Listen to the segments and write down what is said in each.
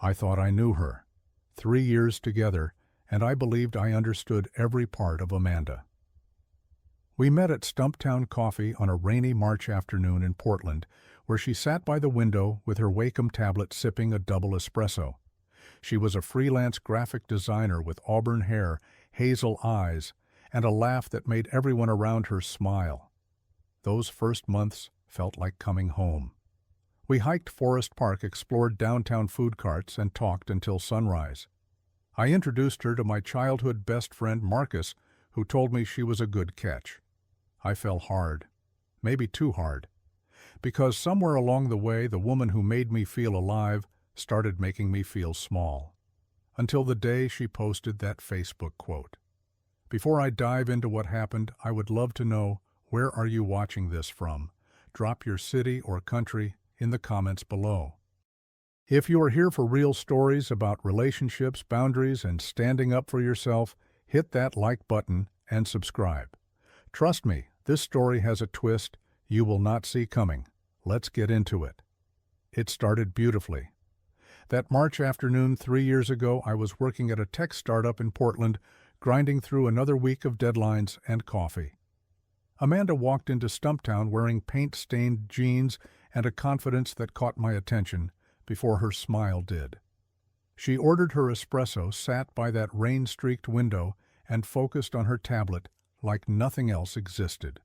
I thought I knew her. 3 years together, and I believed I understood every part of Amanda. We met at Stumptown Coffee on a rainy March afternoon in Portland, where she sat by the window with her Wacom tablet sipping a double espresso. She was a freelance graphic designer with auburn hair, hazel eyes, and a laugh that made everyone around her smile. Those first months felt like coming home. We hiked Forest Park, explored downtown food carts, and talked until sunrise. I introduced her to my childhood best friend Marcus, who told me she was a good catch. I fell hard, maybe too hard, because somewhere along the way the woman who made me feel alive started making me feel small. Until the day she posted that Facebook quote. Before I dive into what happened, I would love to know, where are you watching this from? Drop your city or country in the comments below. If you are here for real stories about relationships, boundaries, and standing up for yourself, hit that like button and subscribe. Trust me, this story has a twist you will not see coming. Let's get into it. It started beautifully. That March afternoon 3 years ago, I was working at a tech startup in Portland, grinding through another week of deadlines and coffee. Amanda walked into Stumptown wearing paint-stained jeans and a confidence that caught my attention before her smile did. She ordered her espresso, sat by that rain-streaked window, and focused on her tablet like nothing else existed.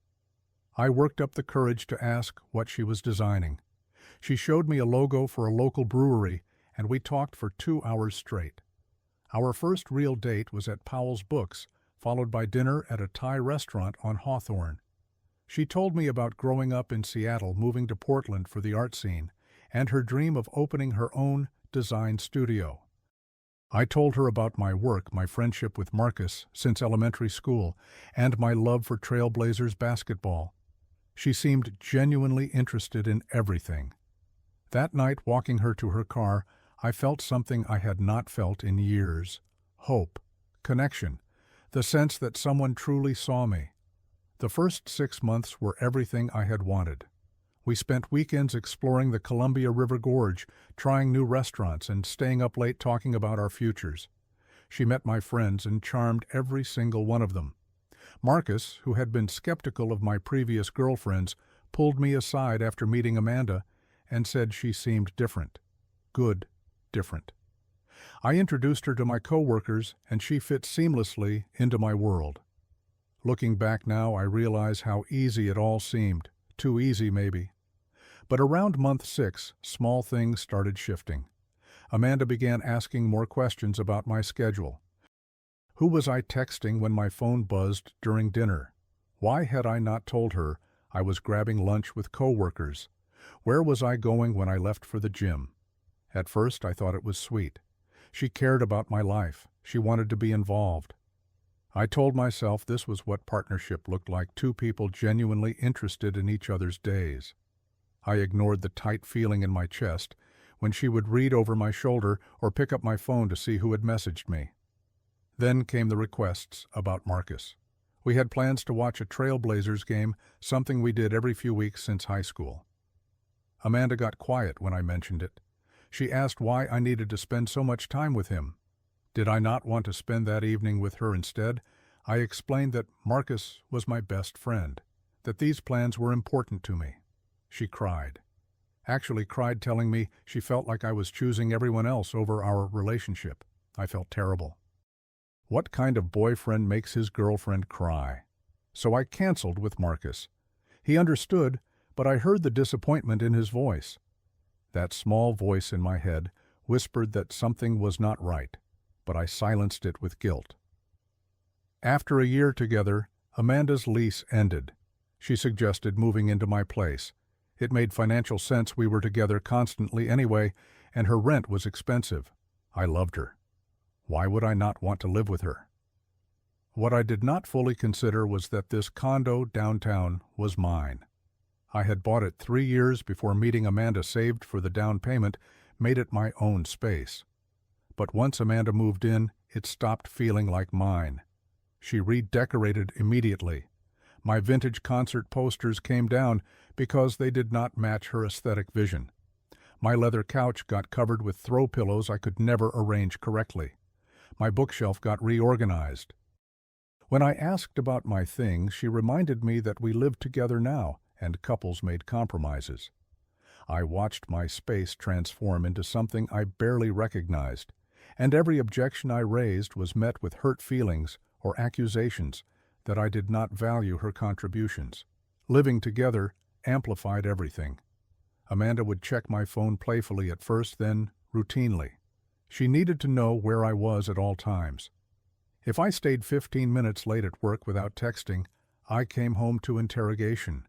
I worked up the courage to ask what she was designing. She showed me a logo for a local brewery, and we talked for 2 hours straight. Our first real date was at Powell's Books, followed by dinner at a Thai restaurant on Hawthorne. She told me about growing up in Seattle, moving to Portland for the art scene, and her dream of opening her own design studio. I told her about my work, my friendship with Marcus since elementary school, and my love for Trailblazers basketball. She seemed genuinely interested in everything. That night, walking her to her car, I felt something I had not felt in years. Hope, connection, the sense that someone truly saw me. The first 6 months were everything I had wanted. We spent weekends exploring the Columbia River Gorge, trying new restaurants, and staying up late talking about our futures. She met my friends and charmed every single one of them. Marcus, who had been skeptical of my previous girlfriends, pulled me aside after meeting Amanda and said she seemed different. Good, different. I introduced her to my coworkers, and she fit seamlessly into my world. Looking back now, I realize how easy it all seemed. Too easy, maybe. But around month 6, small things started shifting. Amanda began asking more questions about my schedule. Who was I texting when my phone buzzed during dinner? Why had I not told her I was grabbing lunch with coworkers? Where was I going when I left for the gym? At first, I thought it was sweet. She cared about my life. She wanted to be involved. I told myself this was what partnership looked like, 2 people genuinely interested in each other's days. I ignored the tight feeling in my chest when she would read over my shoulder or pick up my phone to see who had messaged me. Then came the requests about Marcus. We had plans to watch a Trailblazers game, something we did every few weeks since high school. Amanda got quiet when I mentioned it. She asked why I needed to spend so much time with him. Did I not want to spend that evening with her instead? I explained that Marcus was my best friend, that these plans were important to me. She cried. Actually cried, telling me she felt like I was choosing everyone else over our relationship. I felt terrible. What kind of boyfriend makes his girlfriend cry? So I canceled with Marcus. He understood, but I heard the disappointment in his voice. That small voice in my head whispered that something was not right, but I silenced it with guilt. After a year together, Amanda's lease ended. She suggested moving into my place. It made financial sense. We were together constantly anyway, and her rent was expensive. I loved her. Why would I not want to live with her? What I did not fully consider was that this condo downtown was mine. I had bought it 3 years before meeting Amanda, saved for the down payment, made it my own space. But once Amanda moved in, it stopped feeling like mine. She redecorated immediately. My vintage concert posters came down because they did not match her aesthetic vision. My leather couch got covered with throw pillows I could never arrange correctly. My bookshelf got reorganized. When I asked about my things, she reminded me that we lived together now, and couples made compromises. I watched my space transform into something I barely recognized, and every objection I raised was met with hurt feelings or accusations that I did not value her contributions. Living together amplified everything. Amanda would check my phone playfully at first, then routinely. She needed to know where I was at all times. If I stayed 15 minutes late at work without texting, I came home to interrogation.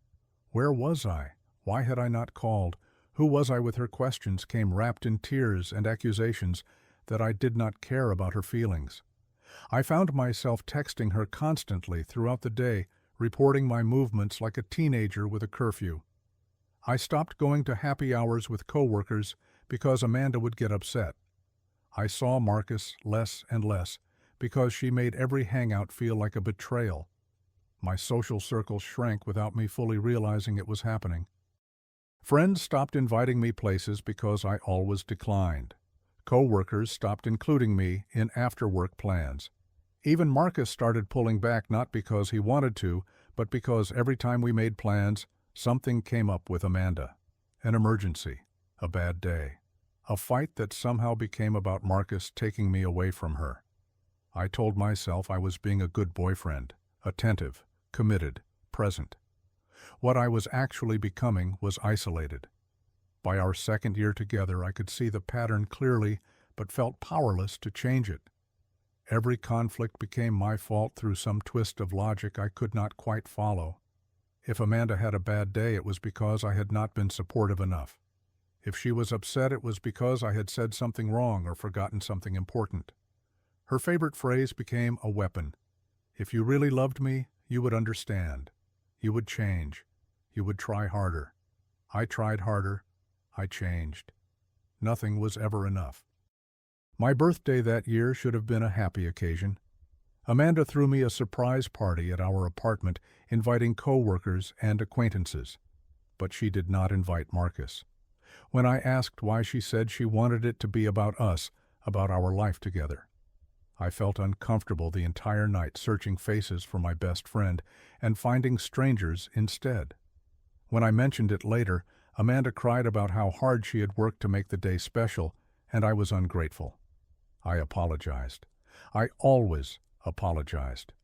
Where was I? Why had I not called? Who was I with her questions came wrapped in tears and accusations that I did not care about her feelings. I found myself texting her constantly throughout the day, reporting my movements like a teenager with a curfew. I stopped going to happy hours with coworkers because Amanda would get upset. I saw Marcus less and less because she made every hangout feel like a betrayal. My social circle shrank without me fully realizing it was happening. Friends stopped inviting me places because I always declined. Coworkers stopped including me in after-work plans. Even Marcus started pulling back not because he wanted to, but because every time we made plans, something came up with Amanda. An emergency, a bad day, a fight that somehow became about Marcus taking me away from her. I told myself I was being a good boyfriend, attentive, committed, present. What I was actually becoming was isolated. By our second year together, I could see the pattern clearly, but felt powerless to change it. Every conflict became my fault through some twist of logic I could not quite follow. If Amanda had a bad day, it was because I had not been supportive enough. If she was upset, it was because I had said something wrong or forgotten something important. Her favorite phrase became a weapon. If you really loved me, you would understand. You would change. You would try harder. I tried harder. I changed. Nothing was ever enough. My birthday that year should have been a happy occasion. Amanda threw me a surprise party at our apartment, inviting coworkers and acquaintances. But she did not invite Marcus. When I asked why, she said she wanted it to be about us, about our life together. I felt uncomfortable the entire night, searching faces for my best friend and finding strangers instead. When I mentioned it later, Amanda cried about how hard she had worked to make the day special, and I was ungrateful. I apologized. I always apologized.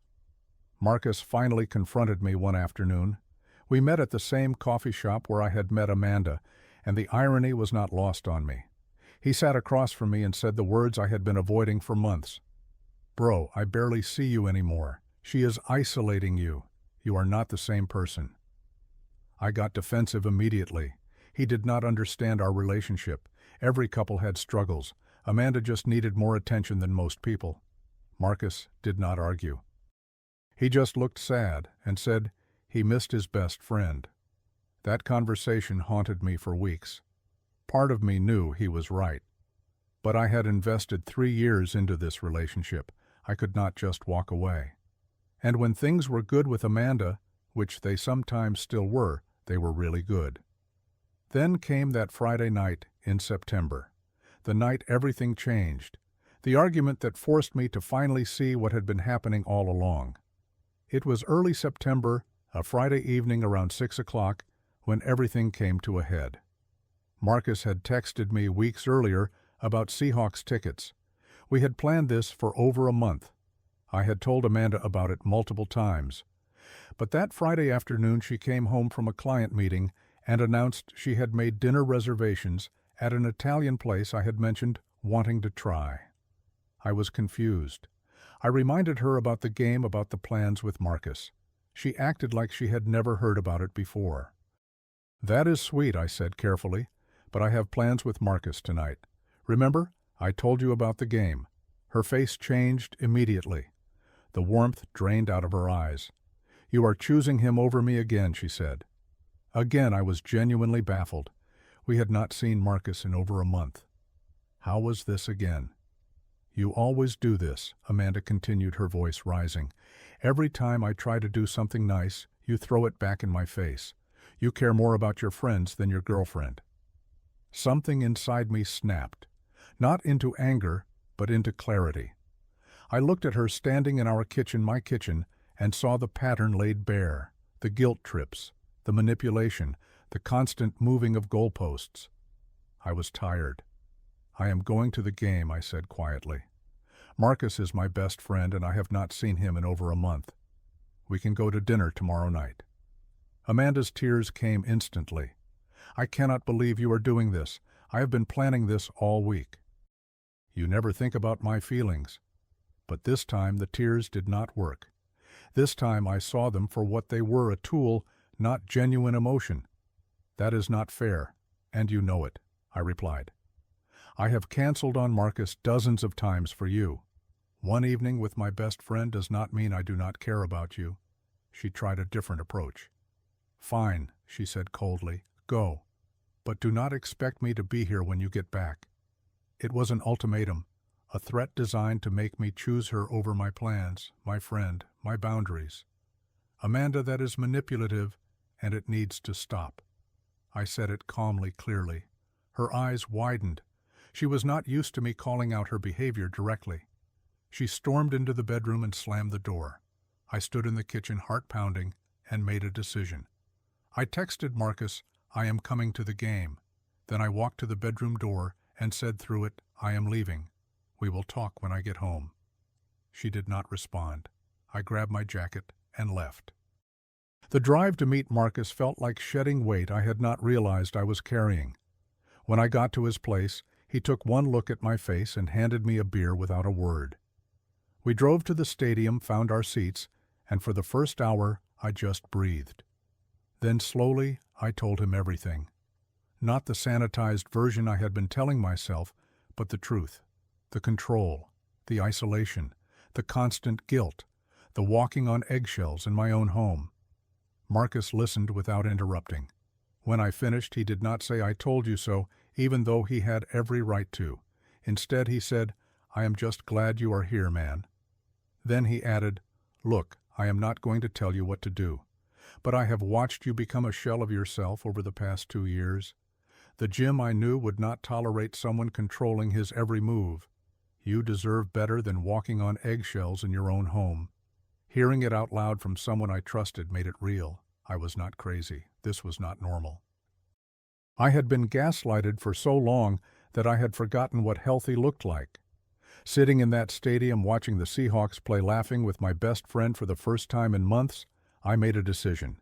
Marcus finally confronted me one afternoon. We met at the same coffee shop where I had met Amanda, and the irony was not lost on me. He sat across from me and said the words I had been avoiding for months. "Bro, I barely see you anymore. She is isolating you. You are not the same person." I got defensive immediately. He did not understand our relationship. Every couple had struggles. Amanda just needed more attention than most people. Marcus did not argue. He just looked sad and said he missed his best friend. That conversation haunted me for weeks. Part of me knew he was right. But I had invested 3 years into this relationship. I could not just walk away. And when things were good with Amanda, which they sometimes still were, they were really good. Then came that Friday night in September. The night everything changed. The argument that forced me to finally see what had been happening all along. It was early September, a Friday evening around 6 o'clock, when everything came to a head. Marcus had texted me weeks earlier about Seahawks tickets. We had planned this for over a month. I had told Amanda about it multiple times. But that Friday afternoon she came home from a client meeting and announced she had made dinner reservations at an Italian place I had mentioned wanting to try. I was confused. I reminded her about the game, about the plans with Marcus. She acted like she had never heard about it before. "That is sweet," I said carefully, "but I have plans with Marcus tonight. Remember, I told you about the game." Her face changed immediately. The warmth drained out of her eyes. "You are choosing him over me again," she said. Again, I was genuinely baffled. We had not seen Marcus in over a month. How was this again? "You always do this," Amanda continued, her voice rising. "Every time I try to do something nice, you throw it back in my face. You care more about your friends than your girlfriend." Something inside me snapped, not into anger, but into clarity. I looked at her standing in our kitchen, my kitchen, and saw the pattern laid bare, the guilt trips, the manipulation, the constant moving of goalposts. I was tired. "I am going to the game," I said quietly. "Marcus is my best friend, and I have not seen him in over a month. We can go to dinner tomorrow night." Amanda's tears came instantly. "I cannot believe you are doing this. I have been planning this all week." "You never think about my feelings." But this time the tears did not work. This time I saw them for what they were, a tool, not genuine emotion. "That is not fair, and you know it," I replied. "I have canceled on Marcus dozens of times for you. One evening with my best friend does not mean I do not care about you." She tried a different approach. "Fine," she said coldly, "go. But do not expect me to be here when you get back." It was an ultimatum, a threat designed to make me choose her over my plans, my friend, my boundaries. "Amanda, that is manipulative, and it needs to stop." I said it calmly, clearly. Her eyes widened. She was not used to me calling out her behavior directly. She stormed into the bedroom and slammed the door. I stood in the kitchen, heart pounding, and made a decision. I texted Marcus, "I am coming to the game." Then I walked to the bedroom door and said through it, "I am leaving. We will talk when I get home." She did not respond. I grabbed my jacket and left. The drive to meet Marcus felt like shedding weight I had not realized I was carrying. When I got to his place, he took one look at my face and handed me a beer without a word. We drove to the stadium, found our seats, and for the first hour I just breathed. Then slowly I told him everything. Not the sanitized version I had been telling myself, but the truth. The control, the isolation, the constant guilt, the walking on eggshells in my own home. Marcus listened without interrupting. When I finished, he did not say, "I told you so," even though he had every right to. Instead, he said, "I am just glad you are here, man." Then he added, "Look, I am not going to tell you what to do, but I have watched you become a shell of yourself over the past 2 years. The Jim I knew would not tolerate someone controlling his every move. You deserve better than walking on eggshells in your own home." Hearing it out loud from someone I trusted made it real. I was not crazy. This was not normal. I had been gaslighted for so long that I had forgotten what healthy looked like. Sitting in that stadium watching the Seahawks play, laughing with my best friend for the first time in months, I made a decision.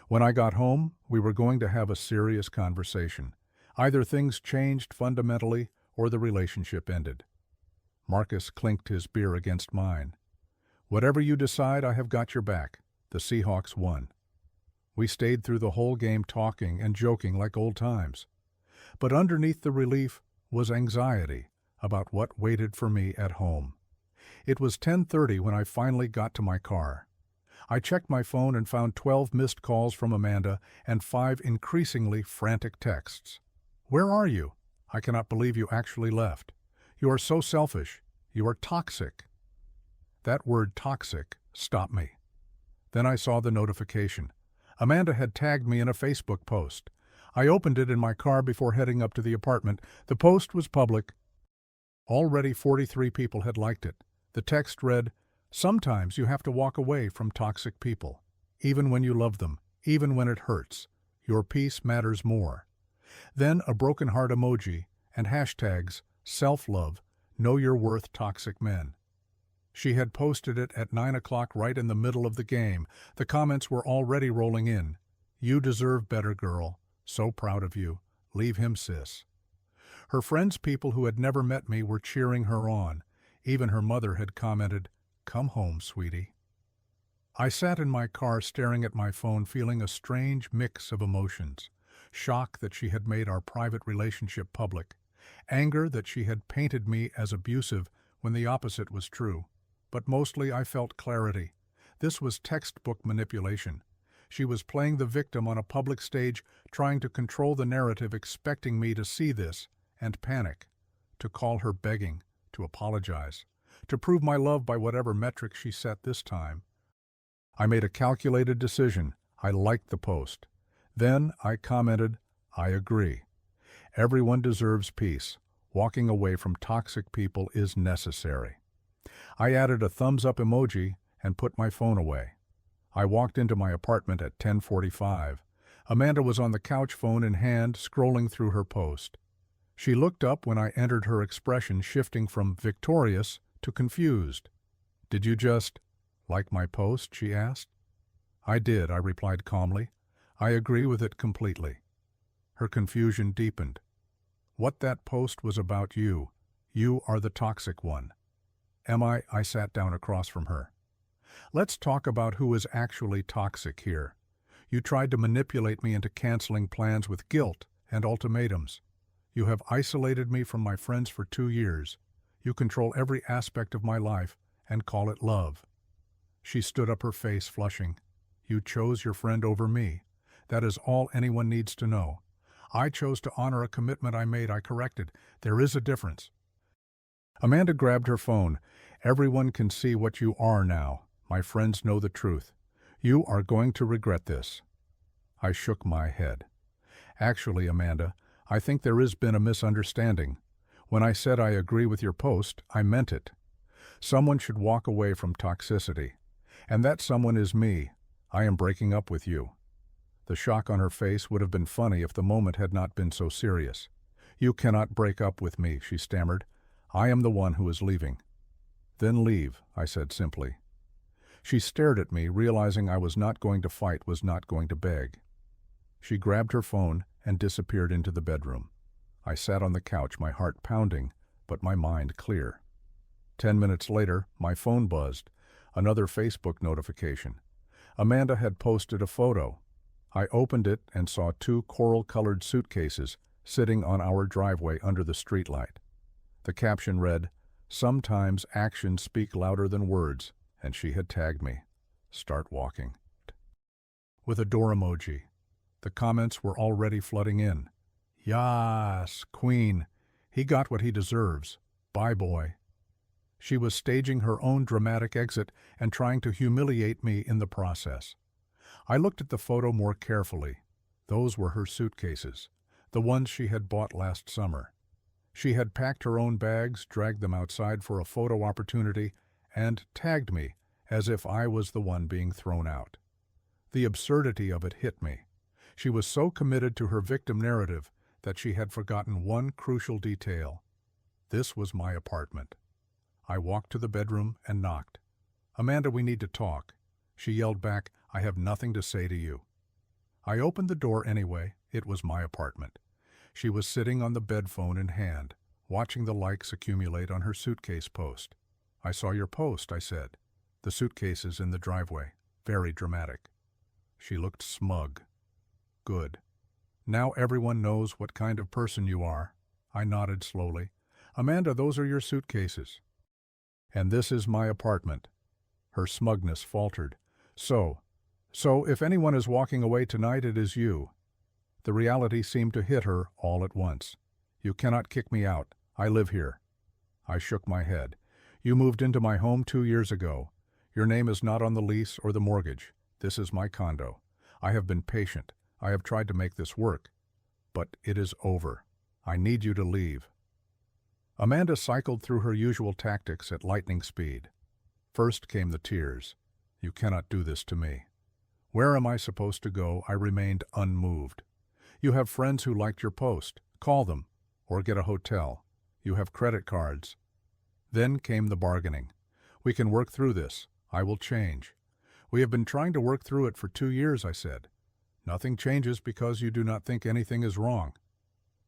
When I got home, we were going to have a serious conversation. Either things changed fundamentally or the relationship ended. Marcus clinked his beer against mine. "Whatever you decide, I have got your back." The Seahawks won. We stayed through the whole game talking and joking like old times. But underneath the relief was anxiety about what waited for me at home. It was 10:30 when I finally got to my car. I checked my phone and found 12 missed calls from Amanda and 5 increasingly frantic texts. "Where are you? I cannot believe you actually left. You are so selfish. You are toxic." That word toxic stopped me. Then I saw the notification. Amanda had tagged me in a Facebook post. I opened it in my car before heading up to the apartment. The post was public. Already 43 people had liked it. The text read, "Sometimes you have to walk away from toxic people. Even when you love them, even when it hurts. Your peace matters more." Then a broken heart emoji and hashtags self-love, know your worth, toxic men. She had posted it at 9 o'clock right in the middle of the game. The comments were already rolling in. "You deserve better, girl. So proud of you. Leave him, sis." Her friends, people who had never met me, were cheering her on. Even her mother had commented, "Come home, sweetie." I sat in my car staring at my phone, feeling a strange mix of emotions. Shock that she had made our private relationship public. Anger that she had painted me as abusive when the opposite was true. But mostly I felt clarity. This was textbook manipulation. She was playing the victim on a public stage, trying to control the narrative, expecting me to see this and panic, to call her begging, to apologize, to prove my love by whatever metric she set this time. I made a calculated decision. I liked the post. Then I commented, "I agree." Everyone deserves peace. Walking away from toxic people is necessary. I added a thumbs up emoji and put my phone away. I walked into my apartment at 10:45. Amanda was on the couch, phone in hand, scrolling through her post. She looked up when I entered, her expression shifting from victorious to confused. "Did you just like my post?" she asked. "I did," I replied calmly. "I agree with it completely." Her confusion deepened. "What that post was about you. You are the toxic one." "Am I?" I sat down across from her. "Let's talk about who is actually toxic here. You tried to manipulate me into canceling plans with guilt and ultimatums. You have isolated me from my friends for 2 years. You control every aspect of my life and call it love." She stood up, her face flushing. "You chose your friend over me. That is all anyone needs to know. I chose to honor a commitment I made. I corrected. There is a difference." Amanda grabbed her phone. "Everyone can see what you are now. My friends know the truth. You are going to regret this." I shook my head. "Actually, Amanda, I think there has been a misunderstanding. When I said I agree with your post, I meant it. Someone should walk away from toxicity. And that someone is me. I am breaking up with you." The shock on her face would have been funny if the moment had not been so serious. "You cannot break up with me," she stammered. "I am the one who is leaving." "Then leave," I said simply. She stared at me, realizing I was not going to fight, was not going to beg. She grabbed her phone and disappeared into the bedroom. I sat on the couch, my heart pounding, but my mind clear. 10 minutes later, my phone buzzed. Another Facebook notification. Amanda had posted a photo. I opened it and saw 2 coral-colored suitcases sitting on our driveway under the streetlight. The caption read, "Sometimes actions speak louder than words," and she had tagged me. "Start walking." With a door emoji. The comments were already flooding in. "Yas, Queen. He got what he deserves. Bye, boy." She was staging her own dramatic exit and trying to humiliate me in the process. I looked at the photo more carefully. Those were her suitcases, the ones she had bought last summer. She had packed her own bags, dragged them outside for a photo opportunity, and tagged me as if I was the one being thrown out. The absurdity of it hit me. She was so committed to her victim narrative that she had forgotten one crucial detail. This was my apartment. I walked to the bedroom and knocked. "Amanda, we need to talk." She yelled back, "I have nothing to say to you." I opened the door anyway. It was my apartment. She was sitting on the bed, phone in hand, watching the likes accumulate on her suitcase post. "I saw your post," I said. "The suitcases in the driveway. Very dramatic." She looked smug. "Good. Now everyone knows what kind of person you are." I nodded slowly. "Amanda, those are your suitcases. And this is my apartment." Her smugness faltered. So if anyone is walking away tonight, it is you." The reality seemed to hit her all at once. "You cannot kick me out. I live here." I shook my head. "You moved into my home 2 years ago. Your name is not on the lease or the mortgage. This is my condo. I have been patient. I have tried to make this work. But it is over. I need you to leave." Amanda cycled through her usual tactics at lightning speed. First came the tears. "You cannot do this to me." "Where am I supposed to go?" I remained unmoved. "You have friends who liked your post. Call them. Or get a hotel. You have credit cards." Then came the bargaining. "We can work through this. I will change." "We have been trying to work through it for 2 years, I said. "Nothing changes because you do not think anything is wrong."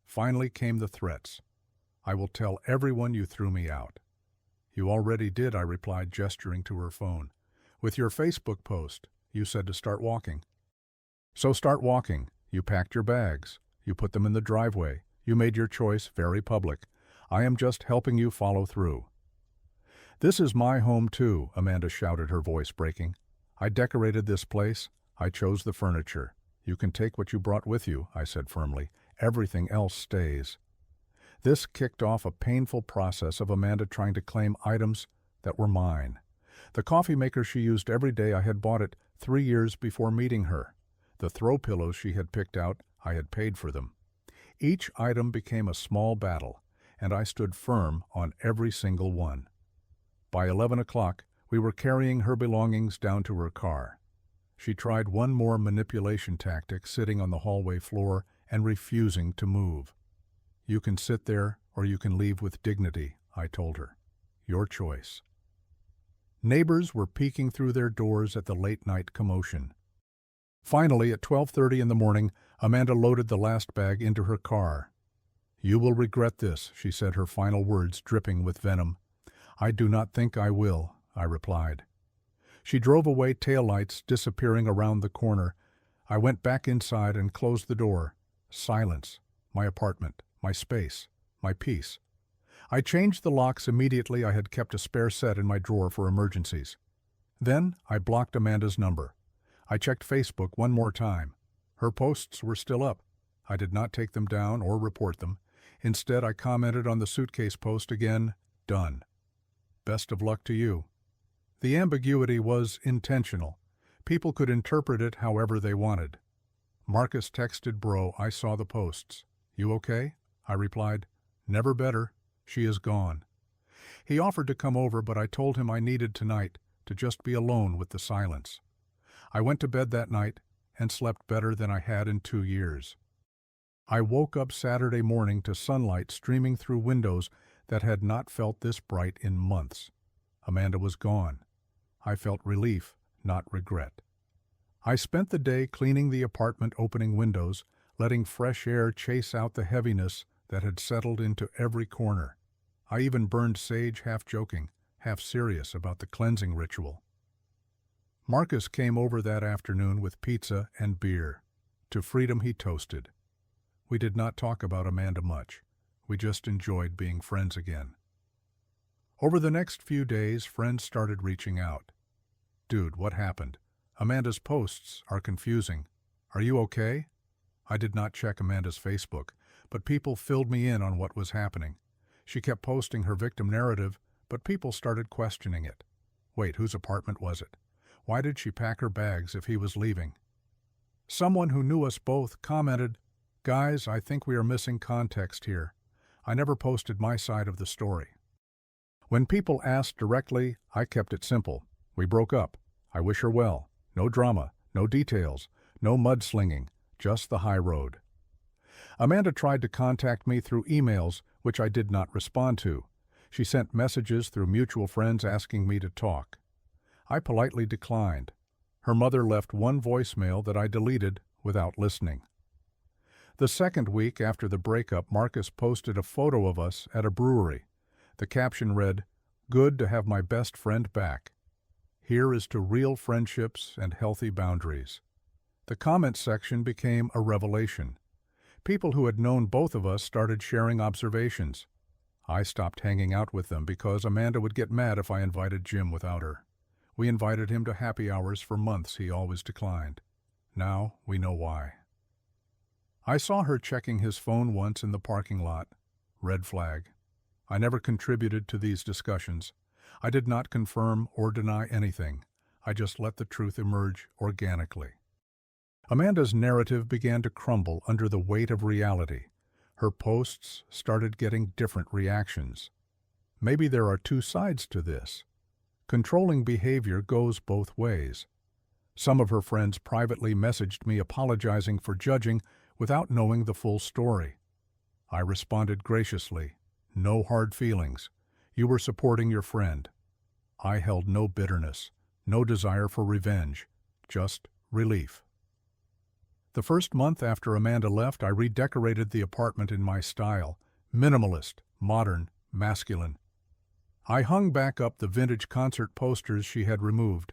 Finally came the threats. "I will tell everyone you threw me out." "You already did," I replied, gesturing to her phone. "With your Facebook post, you said to start walking." "So start walking. You packed your bags. You put them in the driveway. You made your choice very public. I am just helping you follow through." "This is my home too," Amanda shouted, her voice breaking. "I decorated this place. I chose the furniture. You can take what you brought with you," I said firmly. "Everything else stays." This kicked off a painful process of Amanda trying to claim items that were mine. The coffee maker she used every day, I had bought it 3 years before meeting her. The throw pillows she had picked out, I had paid for them. Each item became a small battle, and I stood firm on every single one. By 11 o'clock, we were carrying her belongings down to her car. She tried one more manipulation tactic, sitting on the hallway floor and refusing to move. "You can sit there or you can leave with dignity," I told her. "Your choice." Neighbors were peeking through their doors at the late-night commotion. Finally, at 12:30 in the morning, Amanda loaded the last bag into her car. "You will regret this," she said, her final words dripping with venom. "I do not think I will," I replied. She drove away, taillights disappearing around the corner. I went back inside and closed the door. Silence. My apartment. My space. My peace. I changed the locks immediately. I had kept a spare set in my drawer for emergencies. Then I blocked Amanda's number. I checked Facebook one more time. Her posts were still up. I did not take them down or report them. Instead, I commented on the suitcase post again. Done. Best of luck to you. The ambiguity was intentional. People could interpret it however they wanted. Marcus texted, "Bro, I saw the posts. You okay?" I replied, "Never better. She is gone." He offered to come over, but I told him I needed tonight to just be alone with the silence. I went to bed that night and slept better than I had in 2 years. I woke up Saturday morning to sunlight streaming through windows that had not felt this bright in months. Amanda was gone. I felt relief, not regret. I spent the day cleaning the apartment, opening windows, letting fresh air chase out the heaviness that had settled into every corner. I even burned sage, half joking, half serious about the cleansing ritual. Marcus came over that afternoon with pizza and beer. To freedom he toasted. We did not talk about Amanda much. We just enjoyed being friends again. Over the next few days, friends started reaching out. "Dude, what happened? Amanda's posts are confusing. Are you okay?" I did not check Amanda's Facebook, but people filled me in on what was happening. She kept posting her victim narrative, but people started questioning it. Wait, whose apartment was it? Why did she pack her bags if he was leaving? Someone who knew us both commented, "Guys, I think we are missing context here. I never posted my side of the story." When people asked directly, I kept it simple. We broke up. I wish her well. No drama, no details, no mudslinging, just the high road. Amanda tried to contact me through emails, which I did not respond to. She sent messages through mutual friends asking me to talk. I politely declined. Her mother left one voicemail that I deleted without listening. The second week after the breakup, Marcus posted a photo of us at a brewery. The caption read, "Good to have my best friend back. Here is to real friendships and healthy boundaries." The comment section became a revelation. People who had known both of us started sharing observations. I stopped hanging out with them because Amanda would get mad if I invited Jim without her. We invited him to happy hours for months. He always declined. Now we know why. I saw her checking his phone once in the parking lot. Red flag. I never contributed to these discussions. I did not confirm or deny anything. I just let the truth emerge organically. Amanda's narrative began to crumble under the weight of reality. Her posts started getting different reactions. Maybe there are two sides to this. Controlling behavior goes both ways. Some of her friends privately messaged me apologizing for judging without knowing the full story. I responded graciously, "No hard feelings. You were supporting your friend." I held no bitterness, no desire for revenge, just relief. The first month after Amanda left, I redecorated the apartment in my style, minimalist, modern, masculine. I hung back up the vintage concert posters she had removed.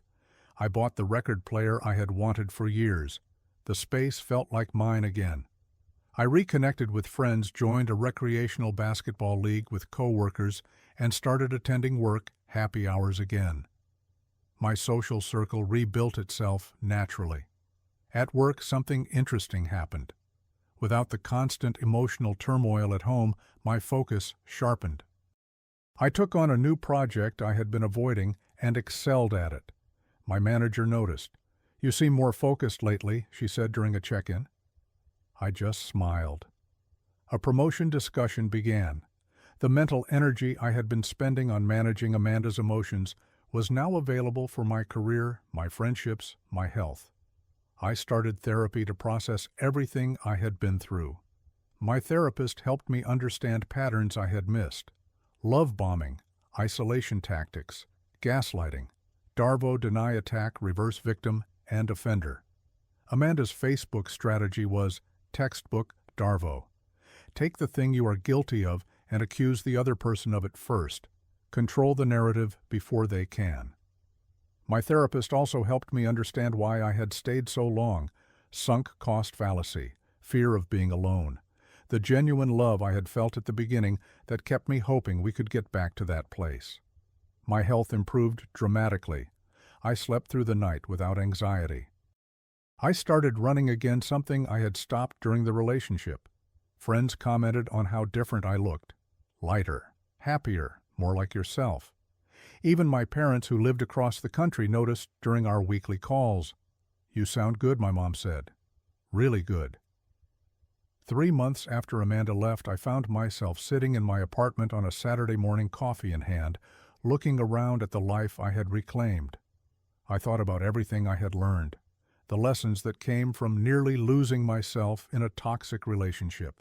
I bought the record player I had wanted for years. The space felt like mine again. I reconnected with friends, joined a recreational basketball league with coworkers, and started attending work happy hours again. My social circle rebuilt itself naturally. At work, something interesting happened. Without the constant emotional turmoil at home, my focus sharpened. I took on a new project I had been avoiding and excelled at it. My manager noticed. "You seem more focused lately," she said during a check-in. I just smiled. A promotion discussion began. The mental energy I had been spending on managing Amanda's emotions was now available for my career, my friendships, my health. I started therapy to process everything I had been through. My therapist helped me understand patterns I had missed: love bombing, isolation tactics, gaslighting, Darvo deny attack, reverse victim, and offender. Amanda's Facebook strategy was textbook Darvo. Take the thing you are guilty of and accuse the other person of it first. Control the narrative before they can. My therapist also helped me understand why I had stayed so long: sunk cost fallacy, fear of being alone, the genuine love I had felt at the beginning that kept me hoping we could get back to that place. My health improved dramatically. I slept through the night without anxiety. I started running again, something I had stopped during the relationship. Friends commented on how different I looked: lighter, happier, more like yourself. Even my parents, who lived across the country, noticed during our weekly calls. "You sound good," my mom said. "Really good." 3 months after Amanda left, I found myself sitting in my apartment on a Saturday morning, coffee in hand, looking around at the life I had reclaimed. I thought about everything I had learned, the lessons that came from nearly losing myself in a toxic relationship.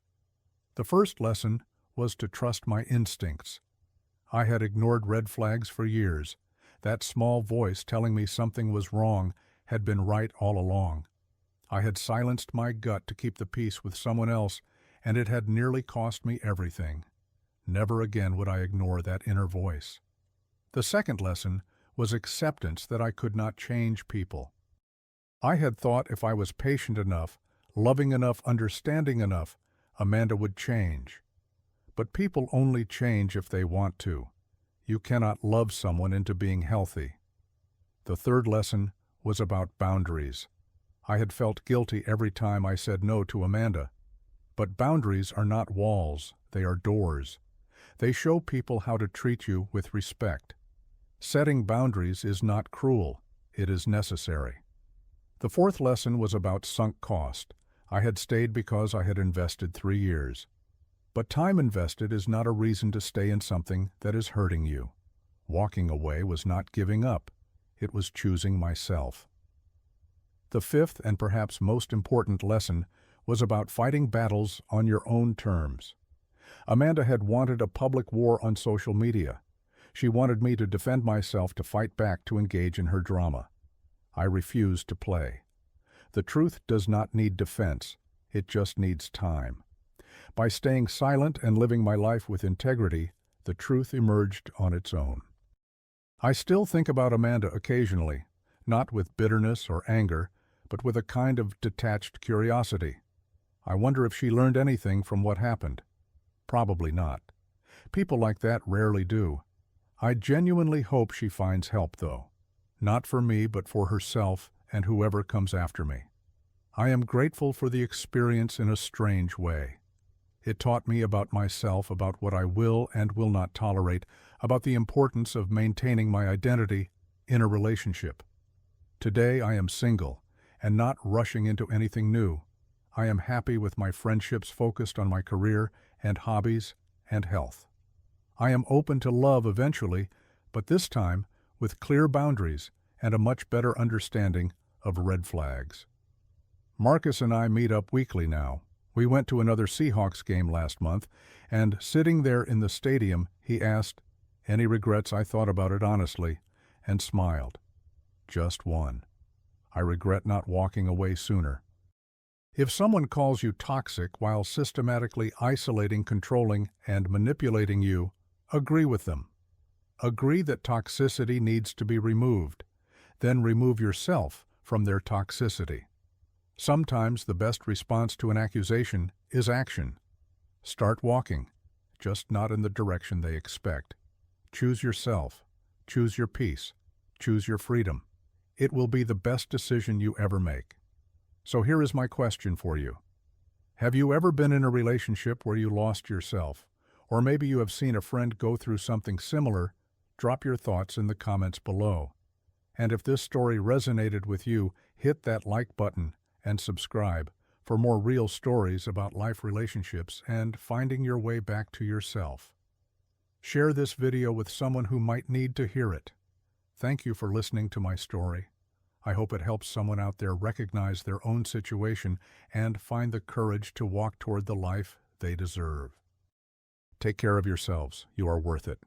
The first lesson was to trust my instincts. I had ignored red flags for years. That small voice telling me something was wrong had been right all along. I had silenced my gut to keep the peace with someone else, and it had nearly cost me everything. Never again would I ignore that inner voice. The second lesson was acceptance that I could not change people. I had thought if I was patient enough, loving enough, understanding enough, Amanda would change. But people only change if they want to. You cannot love someone into being healthy. The third lesson was about boundaries. I had felt guilty every time I said no to Amanda. But boundaries are not walls, they are doors. They show people how to treat you with respect. Setting boundaries is not cruel, it is necessary. The fourth lesson was about sunk cost. I had stayed because I had invested 3 years. But time invested is not a reason to stay in something that is hurting you. Walking away was not giving up. It was choosing myself. The fifth and perhaps most important lesson was about fighting battles on your own terms. Amanda had wanted a public war on social media. She wanted me to defend myself, to fight back, to engage in her drama. I refused to play. The truth does not need defense. It just needs time. By staying silent and living my life with integrity, the truth emerged on its own. I still think about Amanda occasionally, not with bitterness or anger, but with a kind of detached curiosity. I wonder if she learned anything from what happened. Probably not. People like that rarely do. I genuinely hope she finds help, though. Not for me, but for herself and whoever comes after me. I am grateful for the experience in a strange way. It taught me about myself, about what I will and will not tolerate, about the importance of maintaining my identity in a relationship. Today I am single and not rushing into anything new. I am happy with my friendships focused on my career and hobbies and health. I am open to love eventually, but this time with clear boundaries and a much better understanding of red flags. Marcus and I meet up weekly now. We went to another Seahawks game last month, and sitting there in the stadium, he asked, "Any regrets?" I thought about it honestly and smiled. Just one. I regret not walking away sooner. If someone calls you toxic while systematically isolating, controlling, and manipulating you, agree with them. Agree that toxicity needs to be removed. Then remove yourself from their toxicity. Sometimes the best response to an accusation is action. Start walking, just not in the direction they expect. Choose yourself. Choose your peace. Choose your freedom. It will be the best decision you ever make. So here is my question for you. Have you ever been in a relationship where you lost yourself? Or maybe you have seen a friend go through something similar? Drop your thoughts in the comments below. And if this story resonated with you, hit that like button and subscribe for more real stories about life relationships and finding your way back to yourself. Share this video with someone who might need to hear it. Thank you for listening to my story. I hope it helps someone out there recognize their own situation and find the courage to walk toward the life they deserve. Take care of yourselves. You are worth it.